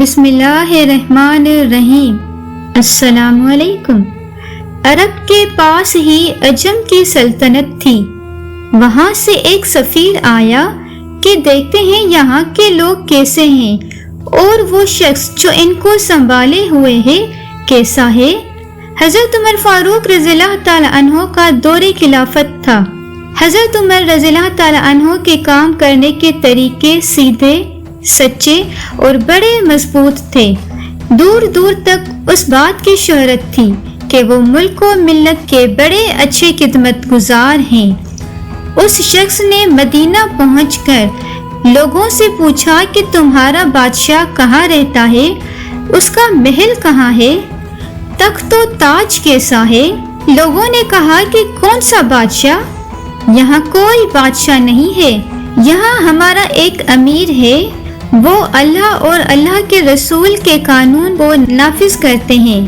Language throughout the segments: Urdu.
بسم اللہ الرحمن الرحیم۔ السلام علیکم۔ عرب کے پاس ہی عجم کی سلطنت تھی۔ وہاں سے ایک سفیر آیا کہ دیکھتے ہیں یہاں کے لوگ کیسے ہیں اور وہ شخص جو ان کو سنبھالے ہوئے ہے کیسا ہے۔ حضرت عمر فاروق رضی اللہ تعالی عنہ کا دور خلافت تھا۔ حضرت عمر رضی اللہ تعالی عنہ کے کام کرنے کے طریقے سیدھے، سچے اور بڑے مضبوط تھے۔ دور دور تک اس بات کی شہرت تھی کہ وہ ملک و ملت کے بڑے اچھے خدمت گزار ہیں۔ اس شخص نے مدینہ پہنچ کر لوگوں سے پوچھا کہ تمہارا بادشاہ کہاں رہتا ہے، اس کا محل کہاں ہے، تخت و تاج کیسا ہے۔ لوگوں نے کہا کہ کون سا بادشاہ، یہاں کوئی بادشاہ نہیں ہے، یہاں ہمارا ایک امیر ہے، وہ اللہ اور اللہ کے رسول کے قانون کو نافذ کرتے ہیں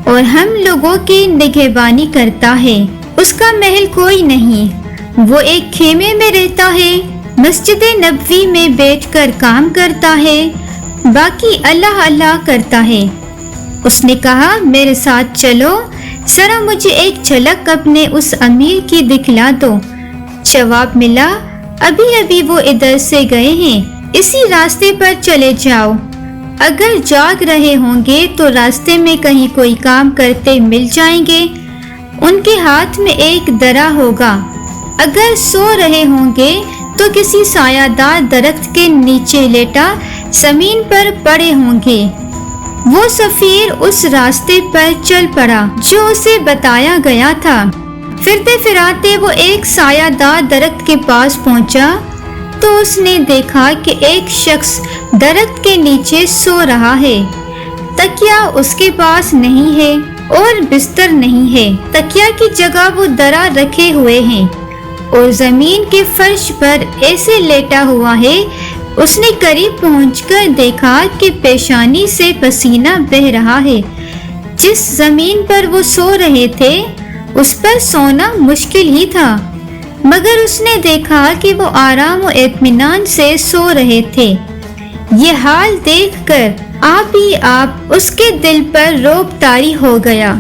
اور ہم لوگوں کی نگہبانی کرتا ہے۔ اس کا محل کوئی نہیں، وہ ایک خیمے میں رہتا ہے، مسجد نبوی میں بیٹھ کر کام کرتا ہے، باقی اللہ اللہ کرتا ہے۔ اس نے کہا میرے ساتھ چلو، ذرا مجھے ایک جھلک اپنے اس امیر کی دکھلا دو۔ جواب ملا ابھی ابھی وہ ادھر سے گئے ہیں، اسی راستے پر چلے جاؤ، اگر جاگ رہے ہوں گے تو راستے میں کہیں کوئی کام کرتے مل جائیں گے، ان کے ہاتھ میں ایک درا ہوگا، اگر سو رہے ہوں گے تو کسی سایہ دار درخت کے نیچے لیٹا زمین پر پڑے ہوں گے۔ وہ سفیر اس راستے پر چل پڑا جو اسے بتایا گیا تھا۔ پھرتے پھراتے وہ ایک سایہ دار درخت کے پاس پہنچا تو اس نے دیکھا کہ ایک شخص درخت کے نیچے سو رہا ہے۔ تکیا اس کے پاس نہیں ہے اور بستر نہیں ہے، تکیا کی جگہ وہ درا رکھے ہوئے ہیں اور زمین کے فرش پر ایسے لیٹا ہوا ہے۔ اس نے قریب پہنچ کر دیکھا کہ پیشانی سے پسینہ بہہ رہا ہے۔ جس زمین پر وہ سو رہے تھے اس پر سونا مشکل ہی تھا، مگر اس نے دیکھا کہ وہ آرام و اطمینان سے سو رہے تھے۔ یہ حال دیکھ کر آپ ہی آپ اس کے دل پر رعب طاری ہو گیا۔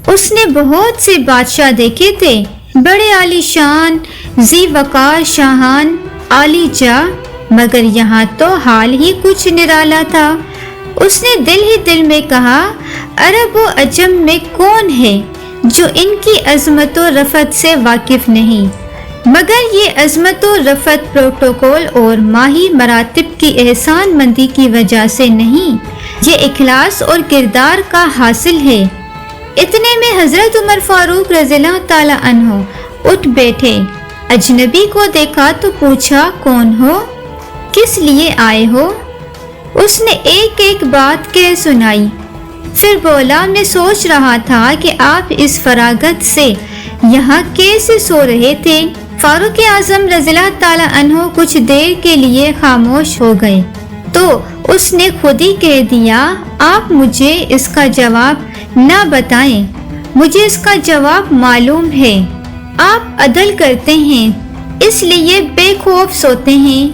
اس نے بہت سے بادشاہ دیکھے تھے، بڑے عالی شان، ذی وقار شاہان، عالی جاہ، مگر یہاں تو حال ہی کچھ نرالا تھا۔ اس نے دل ہی دل میں کہا عرب و عجم میں کون ہے جو ان کی عظمت و رفعت سے واقف نہیں، مگر یہ عظمت و رفعت پروٹوکول اور ماہی مراتب کی احسان مندی کی وجہ سے نہیں، یہ اخلاص اور کردار کا حاصل ہے۔ اتنے میں حضرت عمر فاروق رضی اللہ تعالی عنہ اٹھ بیٹھے، اجنبی کو دیکھا تو پوچھا کون ہو، کس لیے آئے ہو؟ اس نے ایک ایک بات کہہ سنائی، پھر بولا میں سوچ رہا تھا کہ آپ اس فراغت سے یہاں کیسے سو رہے تھے۔ فاروق اعظم رضی اللہ تعالی عنہ کچھ دیر کے لیے خاموش ہو گئے تو اس نے خود ہی کہہ دیا آپ مجھے اس کا جواب نہ بتائیں، مجھے اس کا جواب معلوم ہے۔ آپ عدل کرتے ہیں اس لیے بے خوف سوتے ہیں،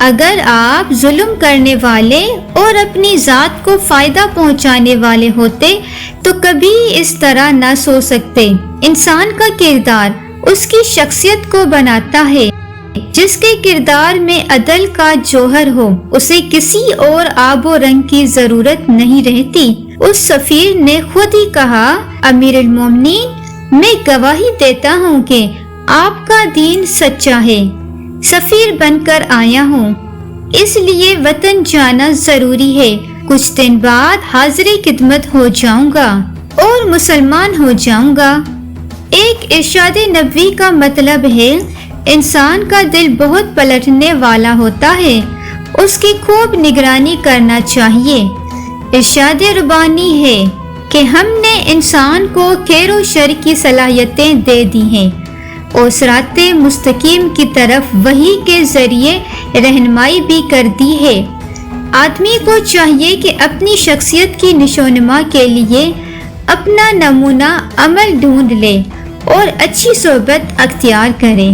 اگر آپ ظلم کرنے والے اور اپنی ذات کو فائدہ پہنچانے والے ہوتے تو کبھی اس طرح نہ سو سکتے۔ انسان کا کردار اس کی شخصیت کو بناتا ہے، جس کے کردار میں عدل کا جوہر ہو اسے کسی اور آب و رنگ کی ضرورت نہیں رہتی۔ اس سفیر نے خود ہی کہا امیر المومنین میں گواہی دیتا ہوں کہ آپ کا دین سچا ہے، سفیر بن کر آیا ہوں، اس لیے وطن جانا ضروری ہے، کچھ دن بعد حاضر خدمت ہو جاؤں گا اور مسلمان ہو جاؤں گا۔ ایک ارشاد نبوی کا مطلب ہے انسان کا دل بہت پلٹنے والا ہوتا ہے، اس کی خوب نگرانی کرنا چاہیے۔ ارشاد ربانی ہے کہ ہم نے انسان کو خیر و شر کی صلاحیتیں دے دی ہیں اور صراط مستقیم کی طرف وحی کے ذریعے رہنمائی بھی کر دی ہے۔ آدمی کو چاہیے کہ اپنی شخصیت کی نشوونما کے لیے اپنا نمونہ عمل ڈھونڈ لے اور اچھی صحبت اختیار کرے۔